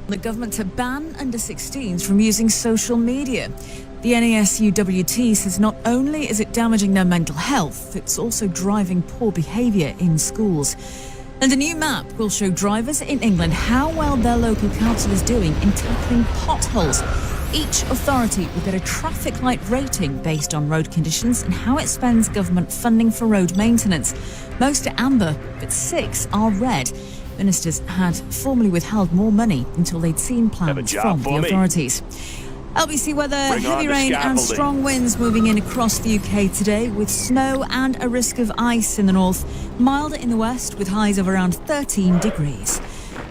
The government to ban under-16s from using social media. The NASUWT says not only is it damaging their mental health, it's also driving poor behaviour in schools. And a new map will show drivers in England how well their local council is doing in tackling potholes. Each authority will get a traffic light rating based on road conditions and how it spends government funding for road maintenance. Most are amber, but 6 are red. Ministers had formally withheld more money until they'd seen plans from the authorities. LBC weather, heavy rain and strong winds moving in across the UK today with snow and a risk of ice in the north. Milder in the west with highs of around 13 degrees.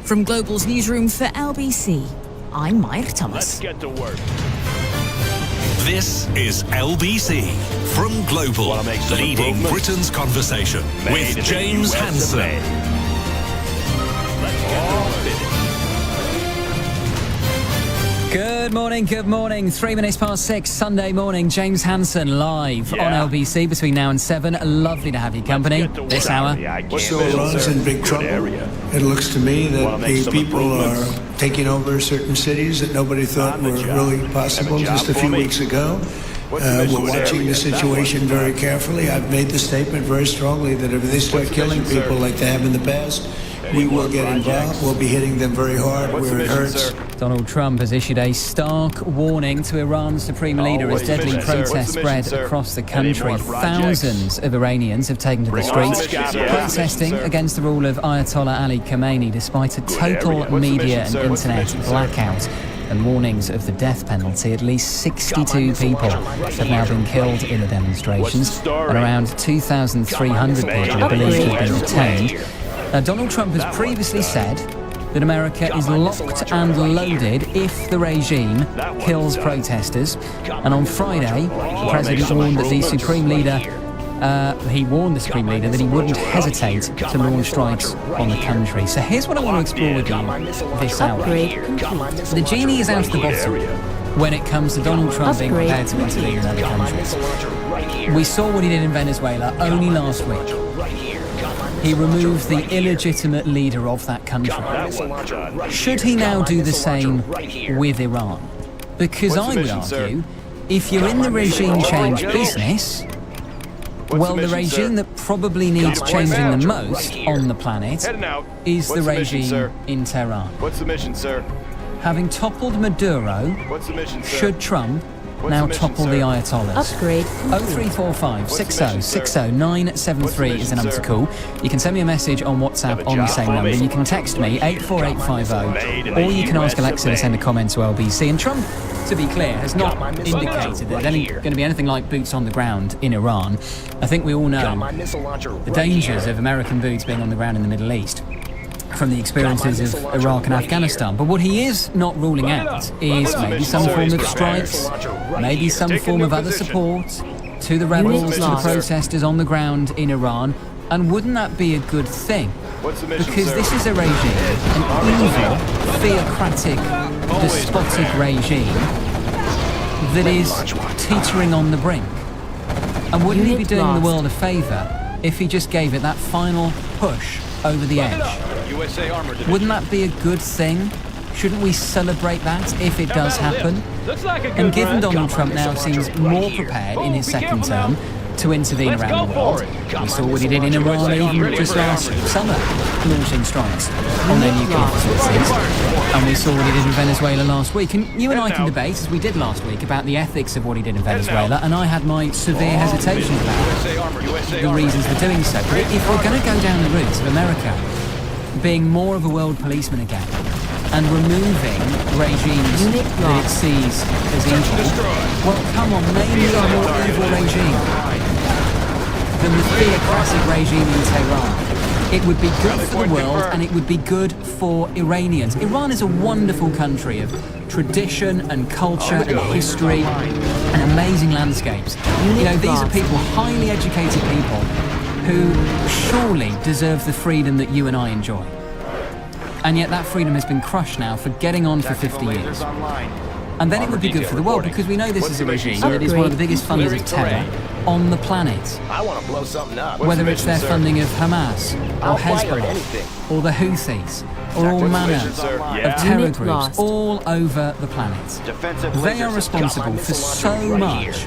From Global's newsroom for LBC, I'm Mike Thomas. Let's get to work. This is LBC from Global, leading Britain's conversation with James Hansen. Good morning. 3 minutes past 6, Sunday morning. James Hansen live on LBC between now and 7. Lovely to have your company this hour. So Iran's in big trouble. It looks to me that the people are taking over certain cities that nobody thought were really possible just a few weeks ago. We're watching the situation very carefully. I've made the statement very strongly that if they start killing people like they have in the past, we will get involved. We'll be hitting them very hard where it hurts. Donald Trump has issued a stark warning to Iran's supreme leader as deadly protests spread across the country. Thousands of Iranians have taken to the streets protesting against the rule of Ayatollah Ali Khamenei despite a total media and internet blackout and warnings of the death penalty. At least 62 people have now been killed in the demonstrations and around 2,300 people are believed to have been detained. Now, Donald Trump has previously said that America is locked and loaded if the regime kills protesters. And on Friday, the president warned that the Supreme Leader that he wouldn't hesitate to launch strikes on the country. So here's what I want to explore with you this hour. The genie is out of the bottle when it comes to Donald Trump being prepared to intervene in other countries. We saw what he did in Venezuela only last week. He removed the illegitimate leader of that country. Should he now do the same with Iran? Because I would argue, if you're in the regime change business, well, the regime that probably needs changing the most on the planet is the regime in Tehran. What's the mission, sir? Having toppled Maduro, What's the mission, sir? should Trump now topple the Ayatollahs? Upgrade. 0345 60 60 973 is the number to call. You can send me a message on WhatsApp on the same number. You can text me 84850, or you can ask Alexa to send a comment to LBC. And Trump, to be clear, has not indicated that there's going to be anything like boots on the ground in Iran. I think we all know the dangers of American boots being on the ground in the Middle East from the experiences of Iraq and Afghanistan. But what he is not ruling out is maybe some form of strikes, maybe some form of other support to the rebels, to the protesters on the ground in Iran. And wouldn't that be a good thing? Because this is a regime, an evil, theocratic, despotic regime that is teetering on the brink. And wouldn't he be doing the world a favour if he just gave it that final push over the edge? Wouldn't that be a good thing? Shouldn't we celebrate that if it does happen? And given Donald Trump now seems more prepared in his second term to intervene around the world, we saw what he did in Iran even just last summer, launching strikes on their nuclear facilities, and we saw what he did in Venezuela last week. And you and I can debate, as we did last week, about the ethics of what he did in Venezuela, and I had my severe hesitations about the reasons for doing so. But if we're going to go down the route of America being more of a world policeman again, and removing regimes that it sees as evil, well, come on, maybe a more evil regime than the theocratic regime in Tehran. It would be good for the world, and it would be good for Iranians. Iran is a wonderful country of tradition and culture and history and amazing landscapes. You know, these are people, highly educated people, who surely deserve the freedom that you and I enjoy. And yet that freedom has been crushed now for getting on for 50 years. And then it would be good for the world, because we know this is a regime that is one of the biggest funders of terror, on the planet. I want to blow something up. Whether it's their funding of Hamas, or Hezbollah, or the Houthis, or all manner of terror groups all over the planet. They are responsible for so much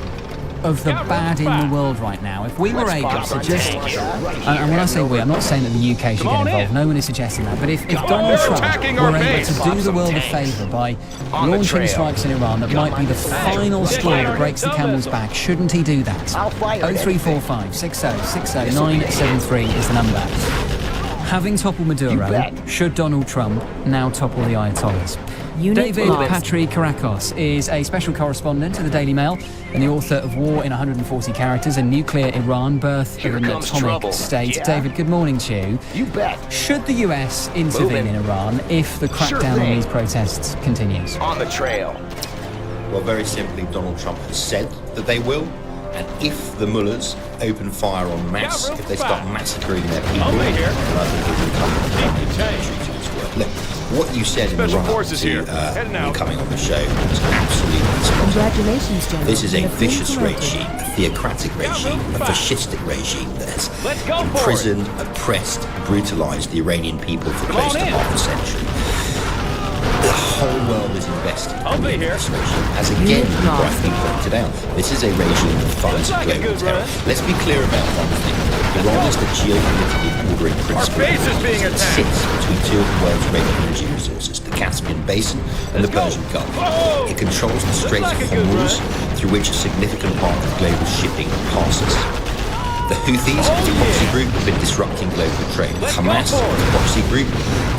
of the bad in the world right now. If we were able to just, and when I say we, I'm not saying that the UK should get involved, no one is suggesting that, but if Donald Trump were able to do the world a favour by launching strikes in Iran that might be the final straw that breaks the camel's back, shouldn't he do that? 0345 60 60 973 is the number. Having toppled Maduro, should Donald Trump now topple the Ayatollahs? David Patrikarakos is a special correspondent to the Daily Mail and the author of War in 140 Characters and Nuclear Iran, Birth of an Atomic State. David, good morning to you. You bet. Should the US intervene in Iran if the crackdown on these protests continues? On the trail. Well, very simply, Donald Trump has said that they will. And if the mullahs open fire en masse, if they start massacring their people, then I think it will come to its word. Look, what you said in the run-up to coming on the show was absolutely spot on. Congratulations, General. This is a vicious regime, a theocratic regime, a fascistic regime that has imprisoned, oppressed, brutalised the Iranian people for close to half a century. The whole world is invested in this regime, as again rightly pointed out. This is a regime that funds global terror. Let's be clear about one thing. Iran is the geopolitically ordering principle. It sits between two of the world's regular energy resources, the Caspian Basin and the Persian Gulf. It controls the Strait of Hormuz, through which a significant part of global shipping passes. The Houthis, as a proxy group, have been disrupting global trade. Hamas, as a proxy group,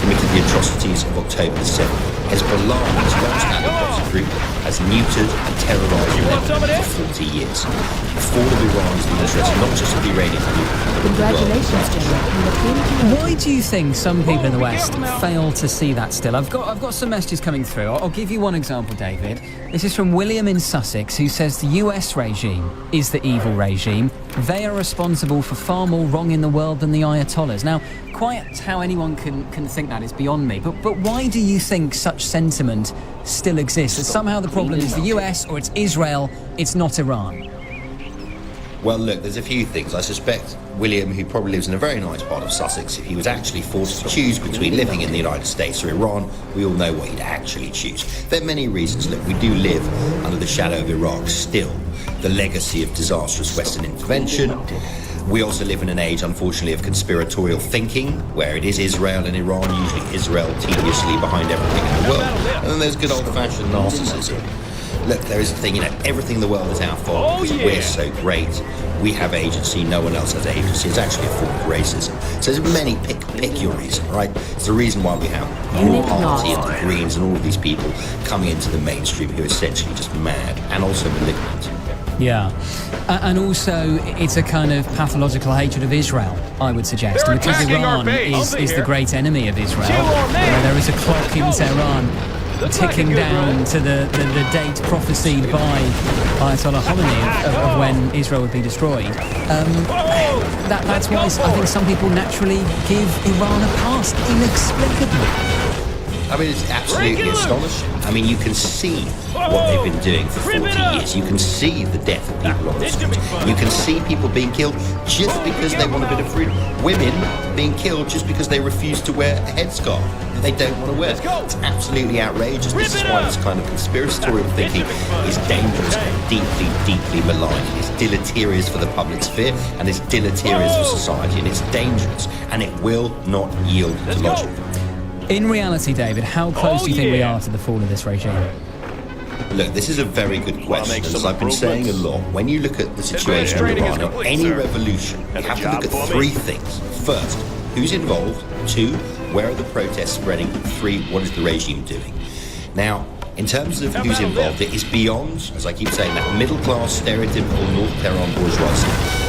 committed the atrocities of October the 7th. Hezbollah, as a long-standing proxy group, has neutered and terrorized Lebanon for 40 years. The fall of Iran is the interest not just of the Iranian people, but of the world. Congratulations, General. Why do you think some people in the West fail to see that still? I've got some messages coming through. I'll give you one example, David. This is from William in Sussex, who says the US regime is the evil regime. They are responsible for far more wrong in the world than the Ayatollahs. Now, quite how anyone can think that is beyond me, but why do you think such sentiment still exists? That somehow the problem is the US or it's Israel, it's not Iran? Well, look, there's a few things. I suspect William, who probably lives in a very nice part of Sussex, if he was actually forced to choose between living in the United States or Iran, we all know what he'd actually choose. There are many reasons. Look, we do live under the shadow of Iraq still, the legacy of disastrous Western intervention. We also live in an age, unfortunately, of conspiratorial thinking, where it is Israel and Iran, usually Israel tediously behind everything in the world. And then there's good old-fashioned narcissism. Look, there is a thing, everything in the world is our fault because we're so great. We have agency, no one else has agency. It's actually a form of racism. So there's many, pick your reason, right? It's the reason why we have your party and the Greens and all of these people coming into the mainstream who are essentially just mad and also malignant. Yeah, and also it's a kind of pathological hatred of Israel, I would suggest, because Iran is the great enemy of Israel. There is a clock in Tehran ticking down to the date prophesied by Ayatollah Khomeini of when Israel would be destroyed. That's why I think some people naturally give Iran a pass, inexplicably. I mean, it's absolutely astonishing. I mean, you can see what they've been doing for 40 years. You can see the death of people on the street. You can see people being killed just because they want a bit of freedom. Women being killed just because they refuse to wear a headscarf that they don't want to wear. It's absolutely outrageous. This is why this kind of conspiratorial thinking is dangerous and deeply, deeply malign. It's deleterious for the public sphere and it's deleterious for society, and it's dangerous, and it will not yield to logic. In reality, David, how close do you think we are to the fall of this regime? Look, this is a very good question. As I've been saying a lot, when you look at the situation in Iran, or any revolution, you have to look at three things. First, who's involved? Two, where are the protests spreading? Three, what is the regime doing? Now, in terms of who's involved, it is beyond, as I keep saying, that middle-class, stereotypical North Tehran bourgeoisie.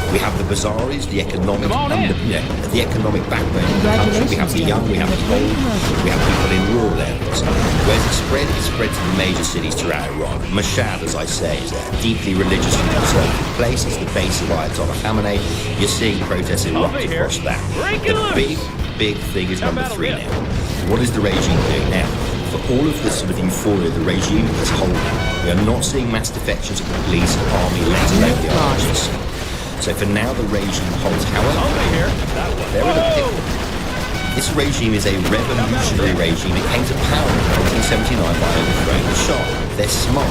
We have the Bazaris, the economic backbone of the country. We have the young, we have the old, we have people in rural areas. Where's it spread? It's spread to the major cities throughout Iran. Mashhad, as I say, is a deeply religious and conservative place. It's the base of Ayatollah Khamenei. You're seeing protests erupt across that. The big thing is number three now. What is the regime doing now? For all of this sort of euphoria, the regime is holding. We are not seeing mass defections of the police, army, let alone the armies. So for now, the regime holds. However, they're in a pickle. This regime is a revolutionary regime. It came to power in 1979 by overthrowing the Shah. They're smart.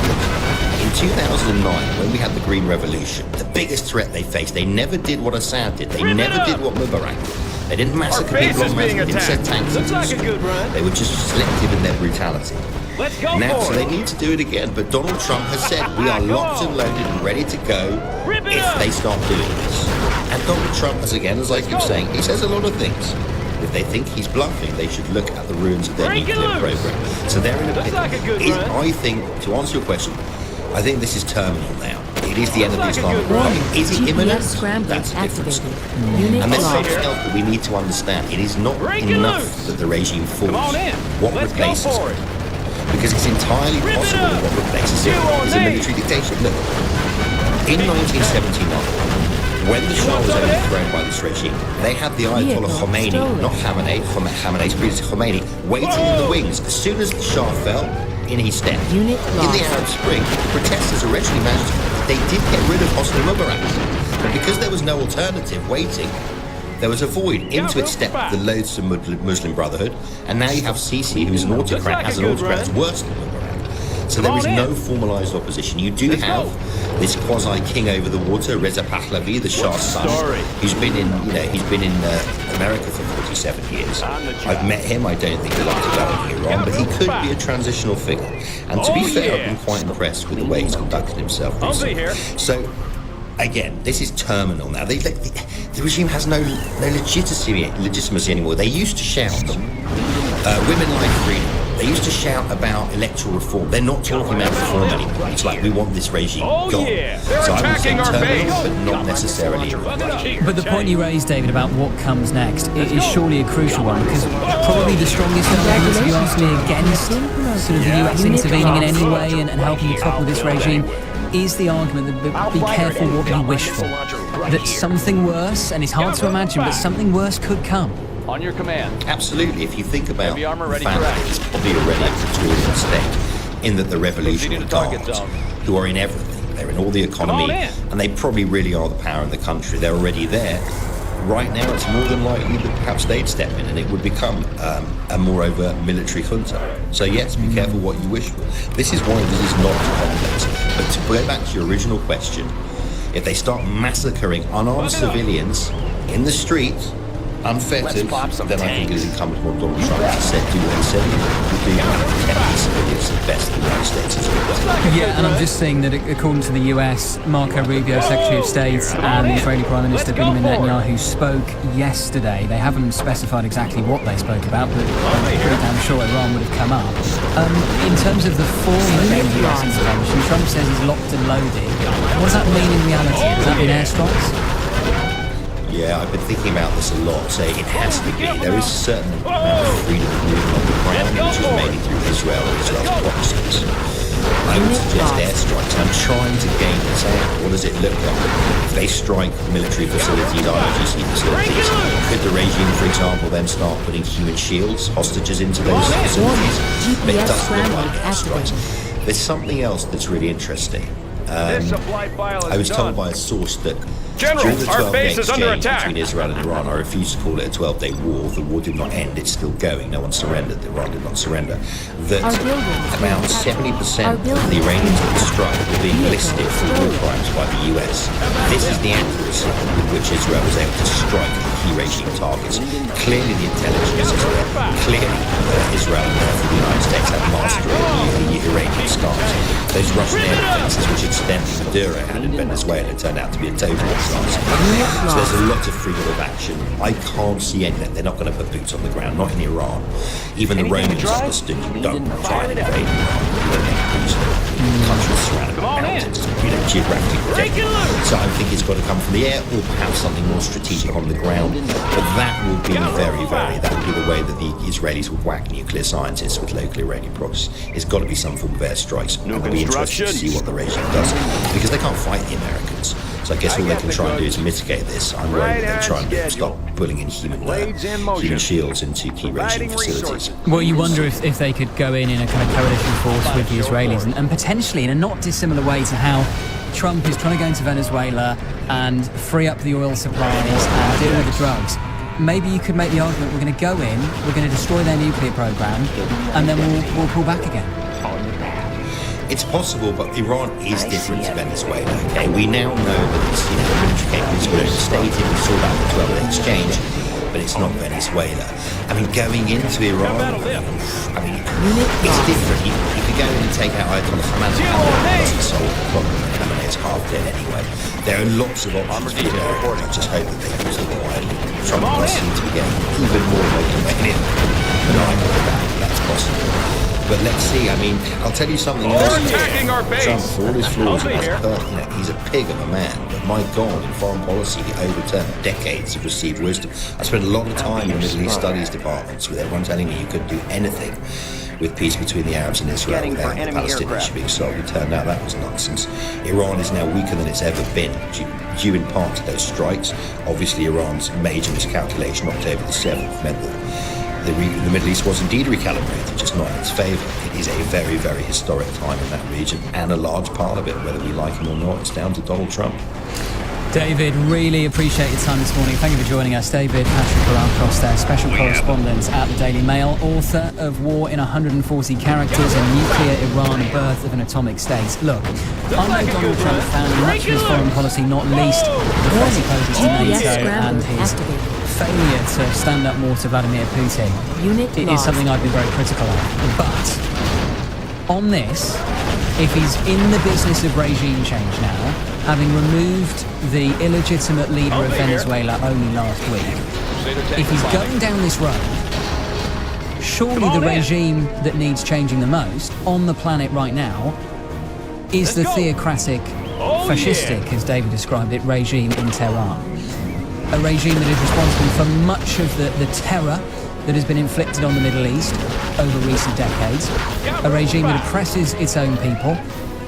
In 2009, when we had the Green Revolution, the biggest threat they faced, they never did what Assad did. They never did what Mubarak did. They didn't massacre people on mass. They didn't set tanks into the street. They were just selective in their brutality. Now, so they need to do it again. But Donald Trump has said, we are locked and loaded and ready to go if they start doing this. And Donald Trump, as I keep saying, he says a lot of things. If they think he's bluffing, they should look at the ruins of their nuclear program. So they're in a pickle. I think, to answer your question, I think this is terminal now. It is the end of the Islamic Republic. Is it imminent? That's a different story. And there's something else that we need to understand. It is not enough that the regime falls. What replaces it? Because it's entirely possible that what replaces it is a military dictatorship. Look, in 1979, when the Shah was overthrown by this regime, they had the Ayatollah Khomeini, not Khamenei's predecessor Khomeini, waiting in the wings. As soon as the Shah fell, in he stepped. In the Arab Spring, the protesters originally managed they did get rid of Hosni Mubarak. But because there was no alternative waiting, there was a void. Into it stepped the loathsome Muslim Brotherhood, and now you have Sisi, who's an autocrat, has an autocrat that's worse than Mubarak. So there is no formalised opposition. You do have this quasi-king over the water, Reza Pahlavi, the Shah's son, who's been in, America for 47 years. I've met him. I don't think he'll like to go in Iran, but he could be a transitional figure. And to be fair, I've been quite impressed with the way he's conducted himself recently. So, again, this is terminal now. The regime has no legitimacy anymore. They used to shout, women like freedom. They used to shout about electoral reform. They're not talking about reform anymore. It's like, we want this regime gone. So I would say terminal, but not necessarily. But the point you raised, David, about what comes next is surely a crucial one, because probably the strongest argument, if you ask me, against sort of the US intervening in any way and helping to topple this regime is the argument that be careful what you wish for. That something worse, and it's hard to imagine, but something worse could come. On your command. Absolutely. If you think about the fact that it's probably already a dictatorial state, in that the revolutionary guard, who are in everything, they're in all the economy, and they probably really are the power in the country. They're already there. Right now, it's more than likely that perhaps they'd step in and it would become a more overt military junta. So yes, be careful what you wish for. This is why this is not complex. But to go back to your original question, if they start massacring unarmed civilians in the street, unfettered, then I think it is incumbent on Donald Trump to said, do what he said he would do, and protect the civilians the best the United States has done. Yeah, and I'm just saying that according to the US, Marco Rubio, Secretary of State, and the Israeli Prime Minister Benjamin Netanyahu spoke yesterday. They haven't specified exactly what they spoke about, but I'm pretty damn sure Iran would have come up. In terms of the form of any US intervention, Trump says he's locked and loaded. What does that mean in reality? Does that mean airstrikes? Yeah, I've been thinking about this a lot. So it has to be. There is a certain amount of freedom of movement on the ground, which is mainly through Israel and Israel's proxies. I would suggest airstrikes. I'm trying to game this out. What does it look like? If they strike military facilities, IRGC facilities, could the regime, for example, then start putting human shields, hostages into those facilities? But it does look like airstrikes. There's something else that's really interesting. I was told by a source that during the 12-day exchange between Israel and Iran, I refuse to call it a 12-day war. The war did not end. It's still going. No one surrendered. Iran did not surrender. That about 70% of the Iranians that were struck were being listed for war crimes by the US. This is the accuracy with which Israel was able to strike key regime targets. Clearly the intelligence is there. Clearly Israel and the United States have mastery of the Iranian skies. Those Russian air defenses, which incidentally Maduro had in Venezuela, turned out to be a total disaster. So there's a lot of freedom of action. I can't see any that. They're not going to put boots on the ground, not in Iran. Even the Romans understood you don't try and invade Iran. You don't need these countries surrounded by mountains, geographically protected. So I think it's got to come from the air or perhaps something more strategic on the ground. But that will be that will be the way that the Israelis will whack nuclear scientists with local Iranian proxies. It's got to be some form of airstrikes. It will be interesting to see what the regime does, because they can't fight the Americans. So I guess all they can try and do is mitigate this. I'm worried that they try and stop pulling in human shields into key regime facilities. Well, you wonder if they could go in a kind of coalition force with the Israelis and potentially in a not dissimilar way to how Trump is trying to go into Venezuela and free up the oil supplies and deal with the drugs. Maybe you could make the argument we're going to go in, we're going to destroy their nuclear program, and then we'll pull back again. It's possible, but Iran is different to Venezuela. Okay, we now know that it's military stated we saw that as well in exchange, but it's not Venezuela. I mean, going into Iran, I mean, it's different. You could go in and take out Ayatollah Khamenei. It doesn't solve the problem. Khamenei's half dead anyway. There are lots of options for Iran. I just hope that they use them widely. Trump does seem to be getting even more motivated than I know that's possible. But let's see. I mean, I'll tell you something else. Trump, for all his flaws, he's a pig of a man. But my God, in foreign policy, he overturned decades of received wisdom. I spent a lot of time in the Middle East Studies departments with everyone telling me you couldn't do anything with peace between the Arabs and Israel without the Palestinian issue being solved. It turned out that was nonsense. Iran is now weaker than it's ever been, due in part to those strikes. Obviously, Iran's major miscalculation October the 7th meant that the Middle East was indeed recalibrated, just not in its favour. It is a very, very historic time in that region, and a large part of it, whether we like him or not, it's down to Donald Trump. David, really appreciate your time this morning. Thank you for joining us. David Patrick there, special correspondent at the Daily Mail, author of War in 140 Characters and Nuclear Iran, Birth of an Atomic State. Look, I'm no Donald Trump fan, and much of his foreign policy, not least the threat he poses to NATO and his failure to stand up more to Vladimir Putin. It is something I've been very critical of. But on this, if he's in the business of regime change now, having removed the illegitimate leader of Venezuela only last week, if he's going down this road, surely the regime that needs changing the most on the planet right now is the theocratic, fascistic, as David described it, regime in Tehran. A regime that is responsible for much of the terror that has been inflicted on the Middle East over recent decades. A regime that oppresses its own people.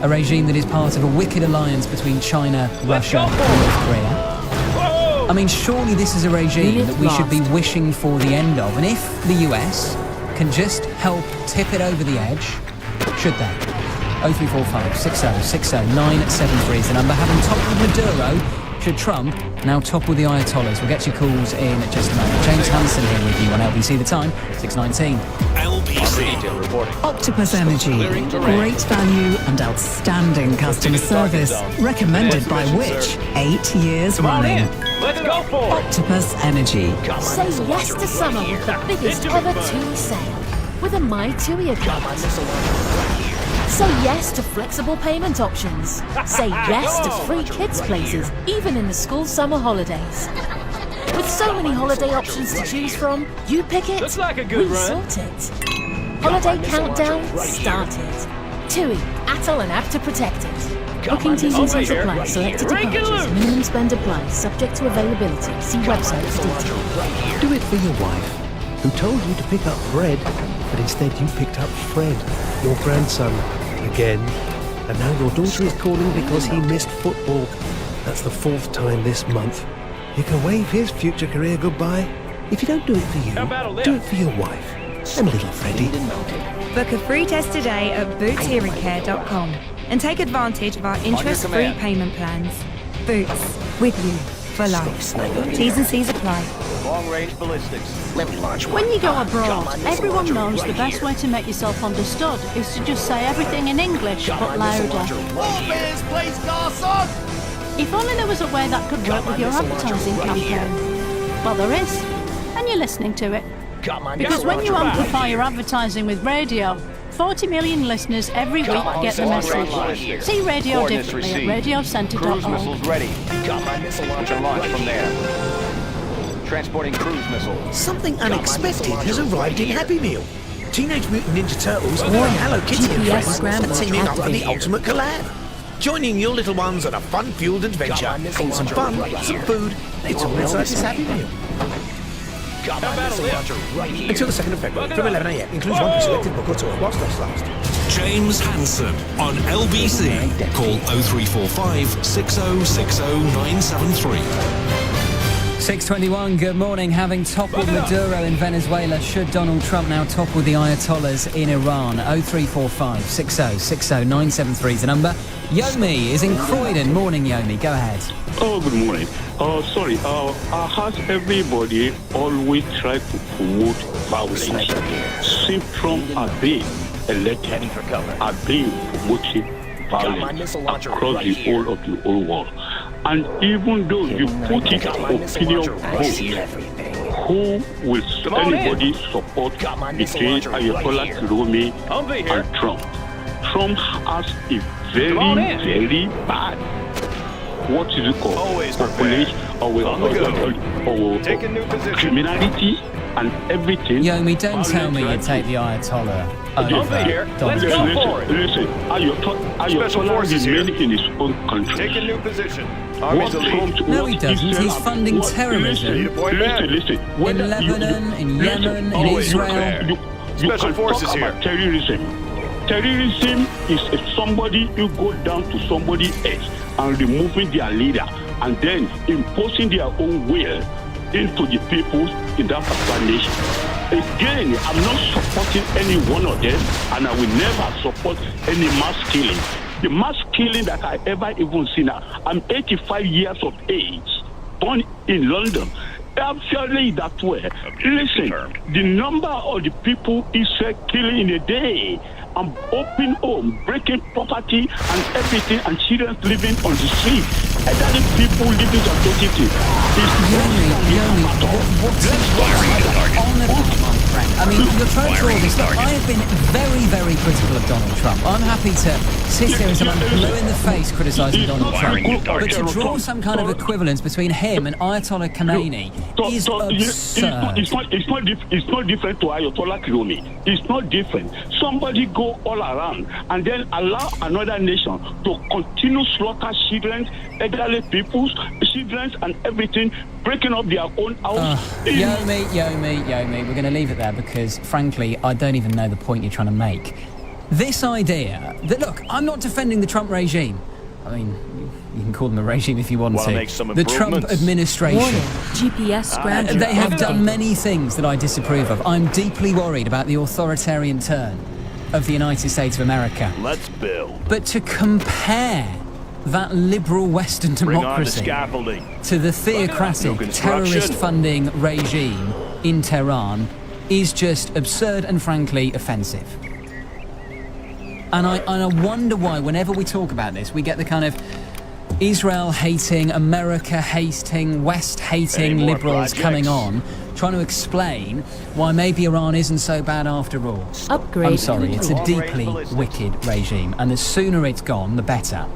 A regime that is part of a wicked alliance between China, Russia and North Korea. I mean, surely this is a regime that we should be wishing for the end of. And if the US can just help tip it over the edge, should they? 0345 60 60 973 is the number. Having toppled Maduro, should Trump now topple the Ayatollahs? We'll get your calls in just a moment. James Hansen here with you on LBC The Time, 6:19. LBC. Octopus Energy. Great value and outstanding customer service. Recommended by which? 8 years running. Let's go for it. Octopus Energy. Say yes to summer with the biggest ever TUI sale with a My TUI account. Say yes to flexible payment options. Say yes to free kids places, even in the school summer holidays. With so many holiday options to choose from, you pick it, we sort it. Holiday countdown started. TUI, ATOL and ABTA protected. Booking T's and C's apply. Selected departures. Minimum spend applies. Subject to availability. See website for details. Do it for your wife, who told you to pick up bread, but instead you picked up Fred, your grandson, again. And now your daughter is calling because he missed football. That's the 4th time this month. You can wave his future career goodbye. If you don't do it for you, do it for your wife and little Freddie. Book a free test today at bootshearingcare.com and take advantage of our interest-free payment plans. Boots, with you for life. T's and C's apply. Long-range ballistics. When you go abroad, everyone knows the best way to make yourself understood is to just say everything in English, but louder. If only there was a way that could work with your advertising campaign. Well, there is, and you're listening to it. Because when you amplify your advertising with radio, 40 million listeners every week get the message. See radio differently at radiocentre.org. Cruise missiles ready. Got my missile launcher launched from there. Transporting cruise missiles. Something unexpected has arrived in Happy Meal. Teenage Mutant Ninja Turtles and Hello Kitty and friends are teaming up for the ultimate collab. Joining your little ones on a fun-fueled adventure. Some fun, some food, it's all inside this Happy Meal. Until the 2nd of February, from 11 a.m. Includes one pre-selected book or tour whilst stocks last. James Hansen on LBC. Call 0345 6060 973. 6:21, good morning. Having toppled Maduro in Venezuela, should Donald Trump now topple the Ayatollahs in Iran? 0345 60 60 973 is the number. Yomi is in Croydon. Morning, Yomi. Go ahead. Oh, good morning. Sorry, has everybody always tried to promote violence? Since Trump has been elected, has been promoting violence across the whole of the whole world. And even though you put it opinion vote, who will anybody support between Ayatollah Khamenei and Trump? Trump has a very, very bad, what is it called? Population or criminality and everything. Yomi, don't tell me you take the Ayatollah over Donald Trump. Listen, Ayatollah is remaining in his own country. Take a new position. No, he doesn't. He's funding terrorism in Lebanon, in Yemen, in Israel. You can talk about terrorism. Terrorism is if somebody, you go down to somebody else and removing their leader and then imposing their own will into the people in that particular nation. Again, I'm not supporting any one of them, and I will never support any mass killing. The mass killing that I ever even seen, I'm 85 years of age, born in London. Actually, that way. Listen, the number of the people is killing in a day. I'm open home, breaking property and everything, and children living on the street. Elderly people living on the city. I mean, you're trying to draw this. Look, I have been very, very critical of Donald Trump. I'm happy to sit here and say I'm blue in the face criticising Donald Trump. But to draw some kind of equivalence between him and Ayatollah Khamenei is absurd. It's not different to Ayatollah Khamenei. It's not different. Somebody go all around and then allow another nation to continue slaughter children, elderly peoples, children and everything, breaking up their own house. Yomi, we're going to leave it there because, frankly, I don't even know the point you're trying to make. This idea that, look, I'm not defending the Trump regime. I mean, you can call them a regime if you want to. The Trump administration. GPS grounded. They have done many things that I disapprove of. I'm deeply worried about the authoritarian turn of the United States of America. Let's build. But to compare that liberal Western democracy to the theocratic, terrorist-funding regime in Tehran is just absurd and frankly offensive. And I wonder why, whenever we talk about this, we get the kind of Israel-hating, America-hating, West-hating liberals coming on, trying to explain why maybe Iran isn't so bad after all. I'm sorry, it's a deeply wicked regime, and the sooner it's gone, the better.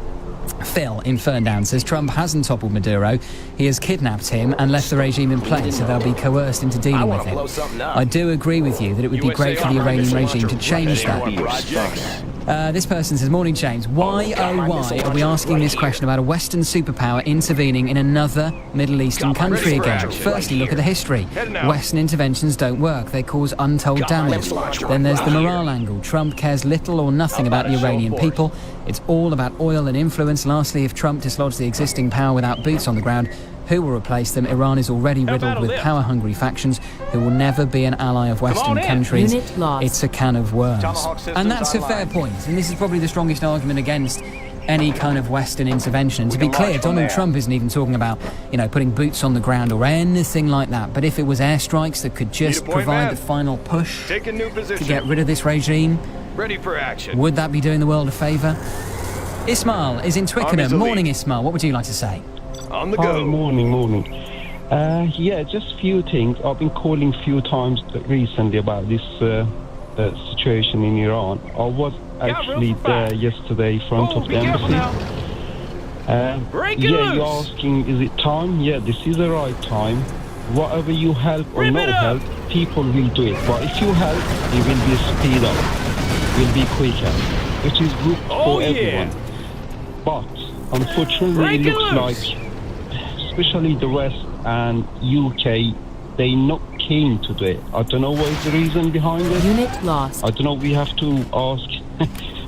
Phil in Ferndown says Trump hasn't toppled Maduro. He has kidnapped him and left the regime in place, so they'll be coerced into dealing with him. I do agree with you that it would be great for the Iranian regime to change that. This person says, morning James, why are we asking this question about a Western superpower intervening in another Middle Eastern country again? Firstly, look at the history. Western interventions don't work. They cause untold damage. Then there's the morale angle. Trump cares little or nothing about the Iranian people. It's all about oil and influence. Lastly, if Trump dislodges the existing power without boots on the ground, who will replace them? Iran is already riddled with power-hungry factions who will never be an ally of Western countries. It's a can of worms. And that's a fair point. And this is probably the strongest argument against any kind of Western intervention. And to be clear, Donald Trump isn't even talking about, putting boots on the ground or anything like that. But if it was airstrikes that could just provide the final push to get rid of this regime, ready for action. Would that be doing the world a favour? Ismail is in Twickenham. Morning, Ismail. What would you like to say? On the go. Hi, morning. Just few things. I've been calling few times recently about this situation in Iran. I was actually there yesterday in front of the embassy. You're asking, is it time? Yeah, this is the right time. Whatever you help or no help, people will do it. But if you help, it will be speed up, will be quicker, which is good for everyone. But unfortunately, it looks like, especially the West and UK, they not keen to do it. I don't know what is the reason behind it. Unit lost. I don't know. We have to ask.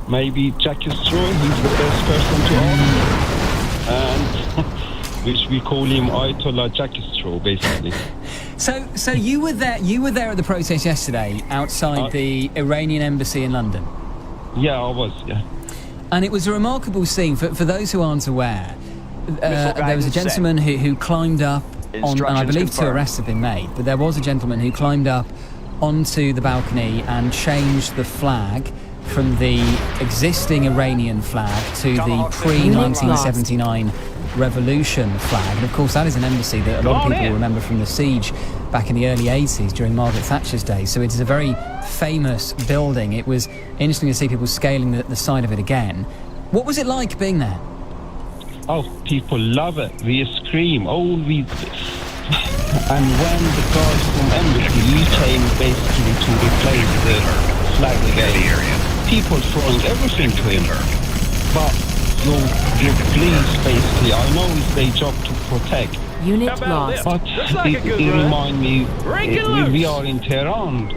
Maybe Jack Straw. He's the best person to ask. And which we call him Ayatollah Jackie Straw, basically. So you were there at the protest yesterday outside the Iranian embassy in London? Yeah, I was, yeah. And it was a remarkable scene. For those who aren't aware, there was a gentleman who climbed up on, and I believe 2 arrests have been made, but there was a gentleman who climbed up onto the balcony and changed the flag from the existing Iranian flag to the pre-1979 revolution flag. And of course that is an embassy that a lot of people remember from the siege back in the early 80s during Margaret Thatcher's days. So it is a very famous building. It was interesting to see people scaling the side of it again. What was it like being there? Oh, people love it. We scream. And when the guys from embassy, we came basically to replace the flag again. People throwing everything to him. But your police, basically, I know it's their job to protect. Unit lost. But it reminds me, we are in Tehran.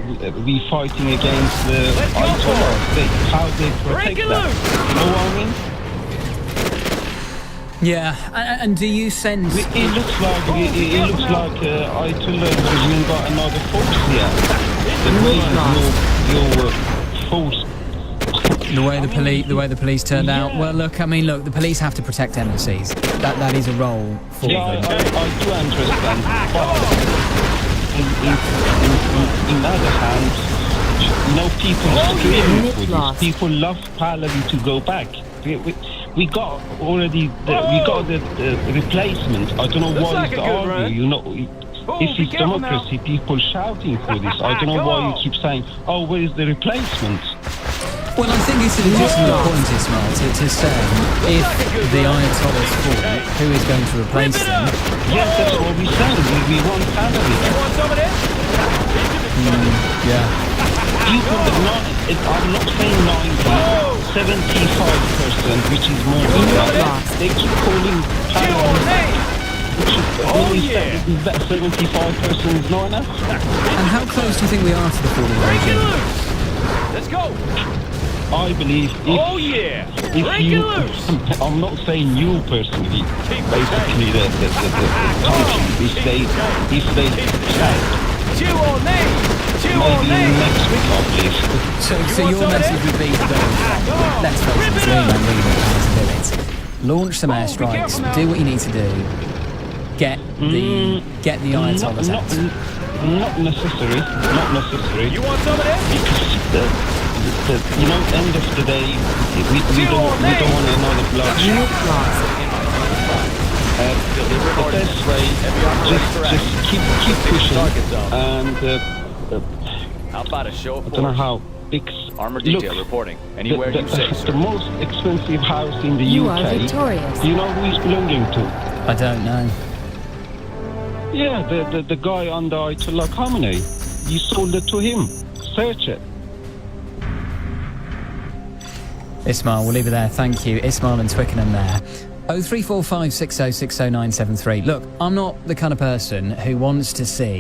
We fighting against the Ayatollahs. How they protect that. You know what I mean? Yeah, and do you sense... It looks like Ayatollah regime got another force here. Your force. The way the police turned out. Well, look, the police have to protect embassies. That is a role for them. I do understand. But in other hand, people screaming for this. People love Pahlavi to go back. We got already the replacement. I don't know why it's the argue. If it's democracy, people shouting for this. I don't know why you keep saying, where is the replacement? Well, I think it's a legitimate point, Ismail, to say if the Ayatollahs fall, who is going to replace them? Yes, that's what we said. We want Pahlavi. You want some of this? Yeah. I'm not saying 75%, which is more than that. They keep calling Pahlavi. 75% is not enough. And how close do you think we are to the falling regime? Let's go. I believe if you, I'm not saying you personally, basically the country, if they maybe next week I believe. So your message would be to go, let's face it, it's really how to do it. Launch some airstrikes, do what you need to do, get the Ayatollahs out. Not necessary. You want some of this? Because end of the day, we don't want another bloodshed. The best way, just keep pushing, and how about a show of I don't know how big. Armor detail reporting. Anywhere you say, sir. The most expensive house in the UK. You are victorious. You know who it's belonging to? I don't know. Yeah, the guy under Ayatollah Khamenei. You sold it to him. Search it. Ismail, we'll leave it there. Thank you. Ismail and Twickenham there. 0345 6060 973. Look, I'm not the kind of person who wants to see